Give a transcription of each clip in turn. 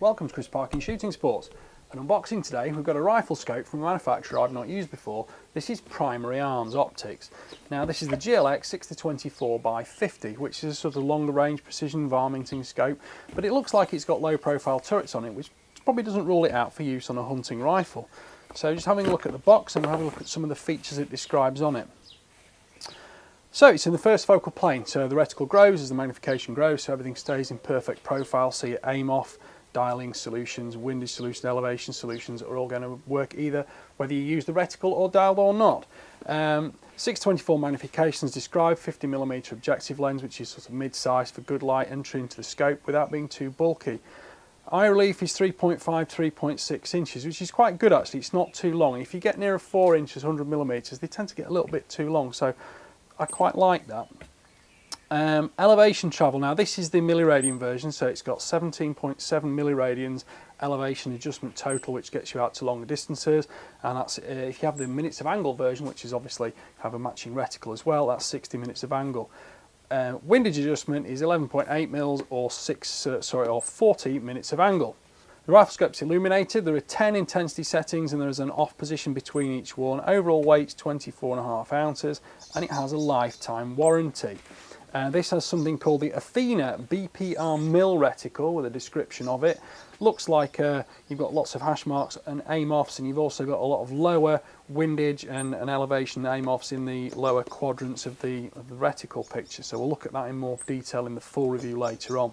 Welcome to Chris Parkin Shooting Sports. An unboxing today. We've got a rifle scope from a manufacturer I've not used before. This is Primary Arms Optics. Now this is the GLX 60-24x50, which is a sort of longer range precision varminting scope, but it looks like it's got low profile turrets on it, which probably doesn't rule it out for use on a hunting rifle. So just having a look at the box and we'll have a look at some of the features it describes on it. So it's in the first focal plane, so the reticle grows as the magnification grows, so everything stays in perfect profile, so your aim off, dialing solutions, windage solutions, elevation solutions are all going to work either whether you use the reticle or dialed or not. 624 magnification is described, 50mm objective lens, which is sort of mid-size for good light entry into the scope without being too bulky. Eye relief is 3.5, 3.6 inches, which is quite good actually. It's not too long. If you get near 4 inches, 100mm, they tend to get a little bit too long, so I quite like that. Elevation travel, now this is the milliradian version, so it's got 17.7 milliradians elevation adjustment total, which gets you out to longer distances, and that's if you have the minutes of angle version, which is obviously have a matching reticle as well, that's 60 minutes of angle. Windage adjustment is 11.8 mils or 40 minutes of angle. The rifle scope's illuminated. There are 10 intensity settings and there is an off position between each one. Overall weight's 24.5 ounces and it has a lifetime warranty. This has something called the Athena BPR mill reticle with a description of it. Looks like you've got lots of hash marks and aim offs, and you've also got a lot of lower windage and elevation aim offs in the lower quadrants of the reticle picture. So we'll look at that in more detail in the full review later on.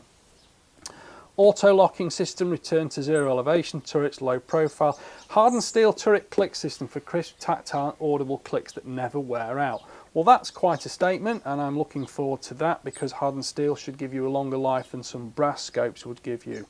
Auto locking system, return to zero elevation turrets, low profile. Hardened steel turret click system for crisp, tactile, audible clicks that never wear out. Well, that's quite a statement, and I'm looking forward to that because hardened steel should give you a longer life than some brass scopes would give you.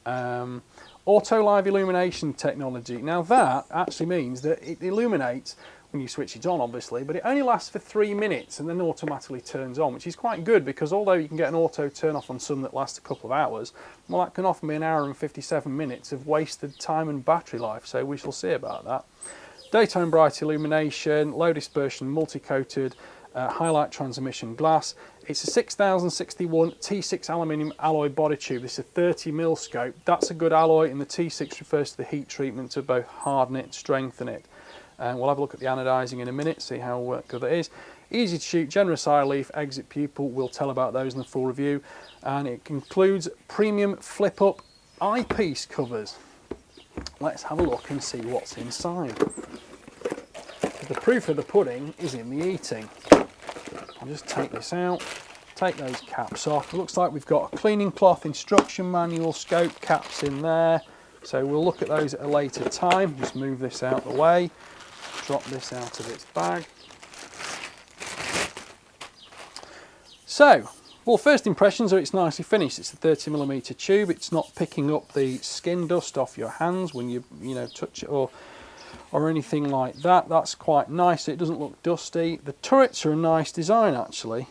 Auto live illumination technology. Now that actually means that it illuminates when you switch it on, obviously, but it only lasts for 3 minutes and then automatically turns on, which is quite good because although you can get an auto turn off on some that last a couple of hours, well, that can often be an hour and 57 minutes of wasted time and battery life, so we shall see about that. Daytime bright illumination, low dispersion, multi-coated, highlight transmission glass. It's a 6061 T6 aluminium alloy body tube. This is a 30mm scope. That's a good alloy, and the T6 refers to the heat treatment to both harden it and strengthen it. We'll have a look at the anodizing in a minute, see how good that is. Easy to shoot, generous eye relief, exit pupil. We'll tell about those in the full review. And it includes premium flip-up eyepiece covers. Let's have a look and see what's inside. The proof of the pudding is in the eating. I'll just take this out, take those caps off. It looks like we've got a cleaning cloth, instruction manual, scope caps in there. So we'll look at those at a later time. Just move this out of the way, drop this out of its bag. So, well, first impressions are it's nicely finished. It's a 30mm tube. It's not picking up the skin dust off your hands when you touch it or anything like that. That's quite nice. It doesn't look dusty. The turrets are a nice design actually.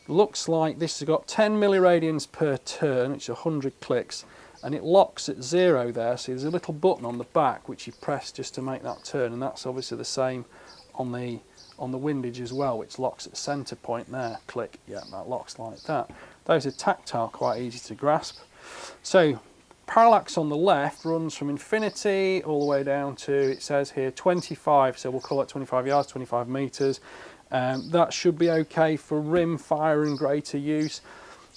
Looks like this has got 10 milliradians per turn, which is 100 clicks, and it locks at 0 there. So there's a little button on the back which you press just to make that turn, and that's obviously the same on the windage as well, which locks at centre point there. Click, yeah, that locks like that. Those are tactile, quite easy to grasp. So parallax on the left runs from infinity all the way down to, it says here, 25, so we'll call it 25 yards, 25 metres. That should be okay for rim fire and greater use.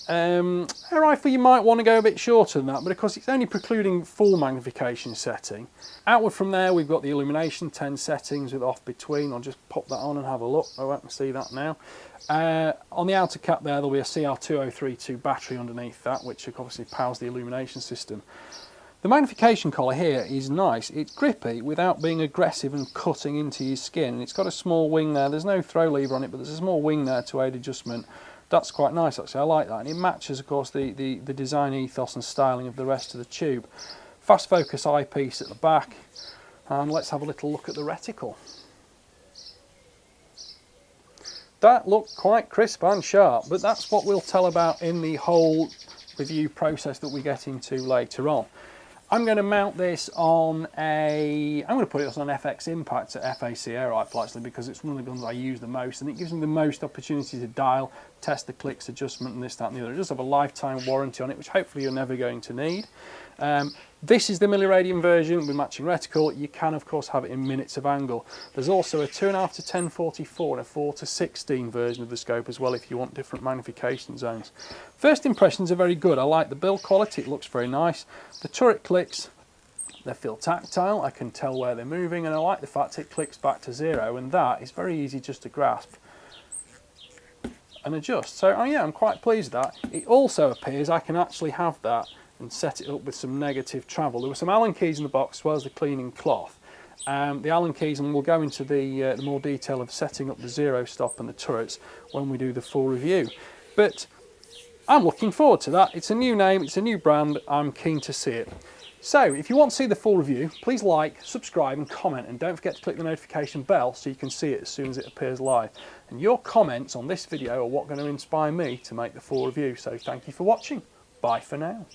A rifle you might want to go a bit shorter than that, but of course it's only precluding full magnification setting. Outward from there we've got the illumination, 10 settings with off between. I'll just pop that on and have a look. I won't see that now. On the outer cap there, there'll be a CR2032 battery underneath that, which obviously powers the illumination system. The magnification collar here is nice. It's grippy without being aggressive and cutting into your skin. And it's got a small wing there. There's no throw lever on it, but there's a small wing there to aid adjustment. That's quite nice actually, I like that. And it matches of course the design ethos and styling of the rest of the tube. Fast focus eyepiece at the back, and let's have a little look at the reticle. That looked quite crisp and sharp, but that's what we'll tell about in the whole review process that we get into later on. I'm going to mount this on I'm going to put it on an FX Impact at FAC air rifle actually, because it's one of the guns I use the most and it gives me the most opportunity to dial, test the clicks adjustment and this, that and the other. It does have a lifetime warranty on it, which hopefully you're never going to need. This is the milliradian version with matching reticle. You can of course have it in minutes of angle. There's also a 2.5 to 1044 and a 4 to 16 version of the scope as well if you want different magnification zones. First impressions are very good. I like the build quality, it looks very nice. The turret clicks, they feel tactile, I can tell where they're moving, and I like the fact it clicks back to 0, and that is very easy just to grasp and adjust. So yeah, I'm quite pleased with that. It also appears I can actually have that and set it up with some negative travel. There were some Allen keys in the box as well as the cleaning cloth. The Allen keys, and we'll go into the more detail of setting up the zero stop and the turrets when we do the full review. But I'm looking forward to that. It's a new name, it's a new brand, I'm keen to see it. So if you want to see the full review, please like, subscribe and comment, and don't forget to click the notification bell so you can see it as soon as it appears live. And your comments on this video are what are going to inspire me to make the full review. So thank you for watching. Bye for now.